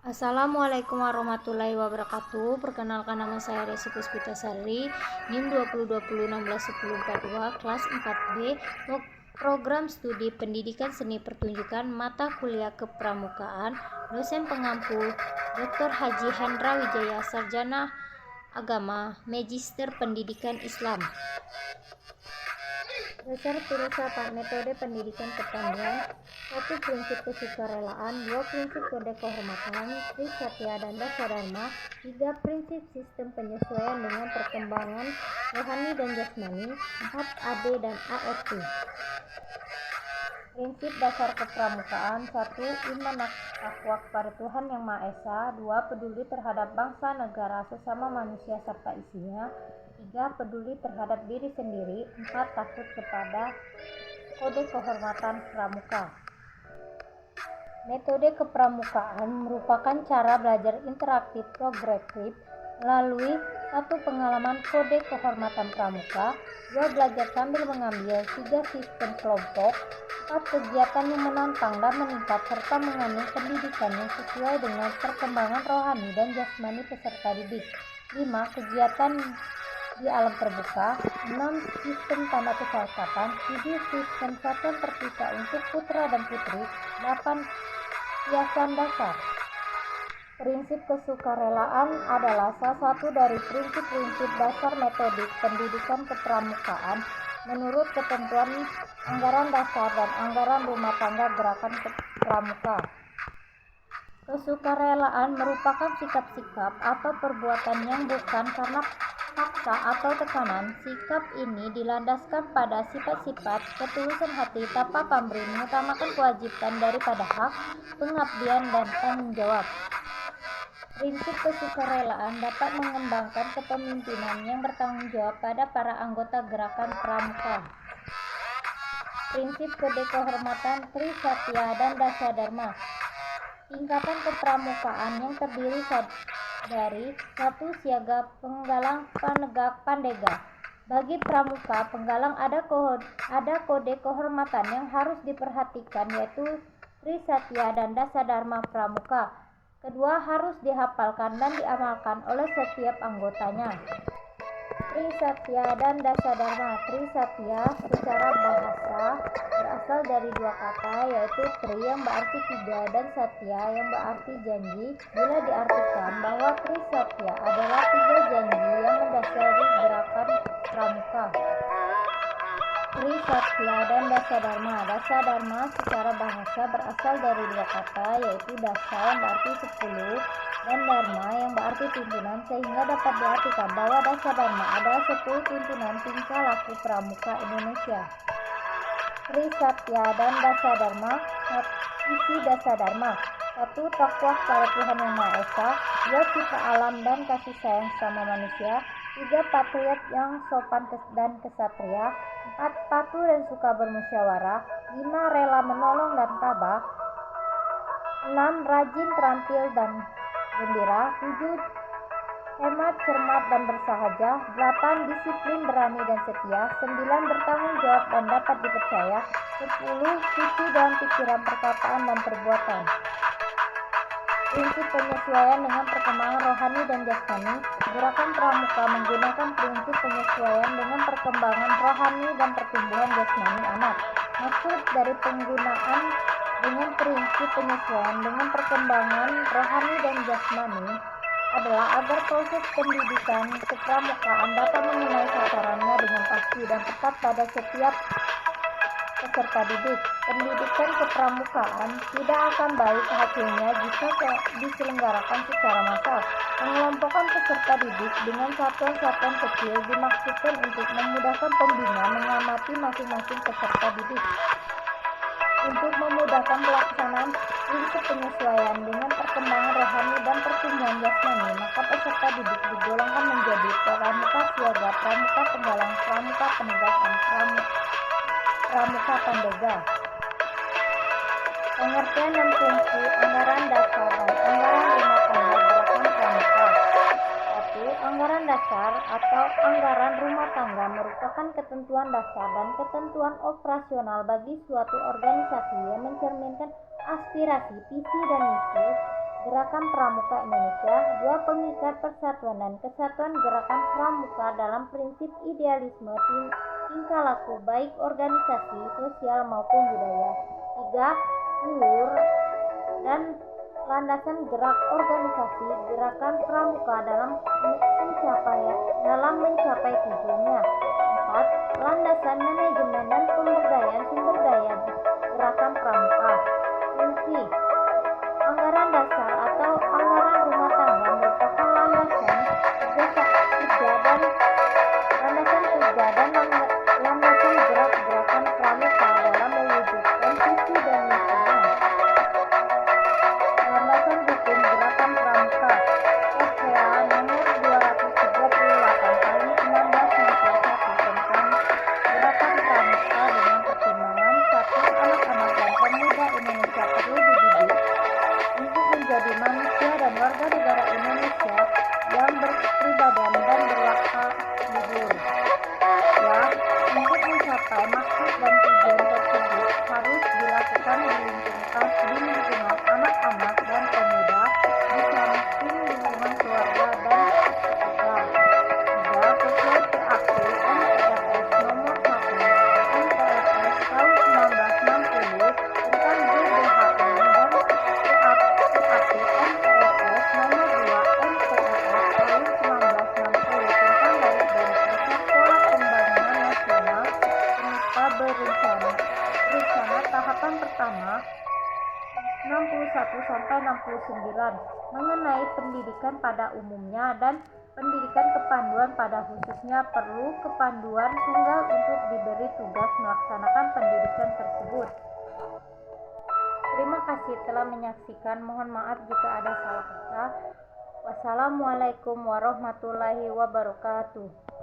Assalamualaikum warahmatullahi wabarakatuh. Perkenalkan, nama saya Desi Puspitasari, NIM 2020161042, kelas 4B, program studi Pendidikan Seni Pertunjukan, mata kuliah Kepramukaan, dosen pengampu Dr. Haji Hendra Wijaya, sarjana agama, Magister Pendidikan Islam. Dasar filsafat metode pendidikan kepanduan: 1. Prinsip kesukarelaan, 2. Prinsip kode kehormatan, Trisatya dan Dasadharma, 3. Prinsip sistem penyesuaian dengan perkembangan rohani dan jasmani, 4. AD dan ART. Prinsip dasar kepramukaan: 1. Iman takwa kepada Tuhan Yang Maha Esa, 2. Peduli terhadap bangsa, negara, sesama manusia serta isinya, 3. Peduli terhadap diri sendiri, 4. Takut kepada kode kehormatan pramuka. Metode kepramukaan merupakan cara belajar interaktif progresif melalui 1. Pengalaman kode kehormatan pramuka, 2. Belajar sambil mengambil, 3. Sistem kelompok, 4. Kegiatan yang menantang dan meningkat serta mengandung pendidikan yang sesuai dengan perkembangan rohani dan jasmani peserta didik, 5. Kegiatan di alam terbuka, 6. Sistem tanda kesepakatan, 7. Sistem satuan terpisah untuk putra dan putri, 8. Kiasan dasar. Prinsip kesukarelaan adalah salah satu dari prinsip-prinsip dasar metodik pendidikan kepramukaan menurut ketentuan anggaran dasar dan anggaran rumah tangga gerakan pramuka. Kesukarelaan merupakan sikap-sikap atau perbuatan yang bukan karena paksa atau tekanan. Sikap ini dilandaskan pada sifat-sifat ketulusan hati tanpa pamrih, mengutamakan kewajiban daripada hak, pengabdian, dan tanggung jawab. Prinsip kesukarelaan dapat mengembangkan kepemimpinan yang bertanggung jawab pada para anggota gerakan pramuka. Prinsip kode kehormatan, Trisatya dan Dasadharma. Tingkatan kepramukaan yang terdiri dari 1. Siaga, penggalang, penegak, pandega. Bagi pramuka penggalang ada kode kehormatan yang harus diperhatikan, yaitu Trisatya dan Dasadharma pramuka. Kedua harus dihafalkan dan diamalkan oleh setiap anggotanya. Trisatya dan Dasadharma. Trisatya secara bahasa berasal dari dua kata, yaitu tri yang berarti 3 dan satya yang berarti janji. Bila diartikan bahwa Trisatya adalah 3 janji yang mendasari gerakan pramuka. Trisatya dan Dasadharma. Dasadharma secara bahasa berasal dari dua kata, yaitu dasa yang berarti 10 dan dharma yang berarti tuntunan, sehingga dapat diartikan bahwa Dasadharma adalah 10 tuntunan tingkah laku pramuka Indonesia. Trisatya dan Dasadharma. Isi Dasadharma: 1. Takwa kepada Tuhan Yang Maha Esa, 2. Cipta alam dan kasih sayang sama manusia, 3. Patriot yang sopan dan kesatria, 4. Patuh dan suka bermusyawarah, 5. Rela menolong dan tabah, 6. Rajin, terampil dan gembira, 7. Hemat, cermat dan bersahaja, 8. Disiplin, berani dan setia, 9. Bertanggung jawab dan dapat dipercaya, 10. Suci dalam pikiran, perkataan dan perbuatan. Prinsip penyesuaian dengan perkembangan rohani dan jasmani. Gerakan pramuka menggunakan prinsip penyesuaian dengan perkembangan rohani dan pertumbuhan jasmani anak. Maksud dari penggunaan dengan prinsip penyesuaian dengan perkembangan rohani dan jasmani adalah agar proses pendidikan kepramukaan dapat mengenai sasarannya dengan pasti dan tepat pada setiap peserta didik. Pendidikan kepramukaan tidak akan baik hasilnya jika diselenggarakan secara massal. Pengelompokan peserta didik dengan satuan-satuan kecil dimaksudkan untuk memudahkan pembina mengamati masing-masing peserta didik. Untuk memudahkan pelaksanaan prinsip penyesuaian dengan perkembangan rohani dan pertumbuhan jasmani, maka peserta didik digolongkan menjadi pramuka siaga, pramuka penggalang, pramuka penegak, dan pramuka pandega. Pengertian dan fungsi anggaran dasar dan anggaran rumah tangga gerakan pramuka. 1. Anggaran dasar atau anggaran rumah tangga merupakan ketentuan dasar dan ketentuan operasional bagi suatu organisasi yang mencerminkan aspirasi, visi dan misi Gerakan Pramuka Indonesia, dua pengikat persatuan dan kesatuan gerakan pramuka dalam prinsip idealisme tingkah laku baik organisasi, sosial maupun budaya. 3. Ulur dan landasan gerak organisasi gerakan pramuka dalam mencapai tujuannya. 4. Landasan manajemen dan pemberdayaan sumber daya gerakan pramuka. Fungsi anggaran dasar atau anggaran rumah tangga merupakan landasan kerja dan landasan gerak-gerakan pramuka dalam mewujudkan visi dan misinya. Landasan hukum gerakan pramuka SPA nomor 238 tahun 1991 tentang gerakan pramuka dengan pertimbangan 1. Anak-anak dan pemuda Indonesia perlu dididik untuk menjadi manusia dan warga negara Indonesia yang berkepribadian dan berakal luhur. Ya, untuk mencapai maksud dan tujuan tersebut harus dilakukan di lingkungan anak-anak dan pemuda, di samping lingkungan keluarga dan sekitar. 3. Sesuai PAP NPRS nomor 1 NPRS tahun 1960 tentang GBHN dan PAP NPRS nomor 2 NPRS tahun 1960 tentang garis-garis besar pola pembangunan nasional berencana tahapan pertama 61 sampai 69 mengenai pendidikan pada umumnya dan pendidikan kepanduan pada khususnya perlu kepanduan tunggal untuk diberi tugas melaksanakan pendidikan tersebut. Terima kasih telah menyaksikan. Mohon maaf jika ada salah kata. Wassalamualaikum warahmatullahi wabarakatuh.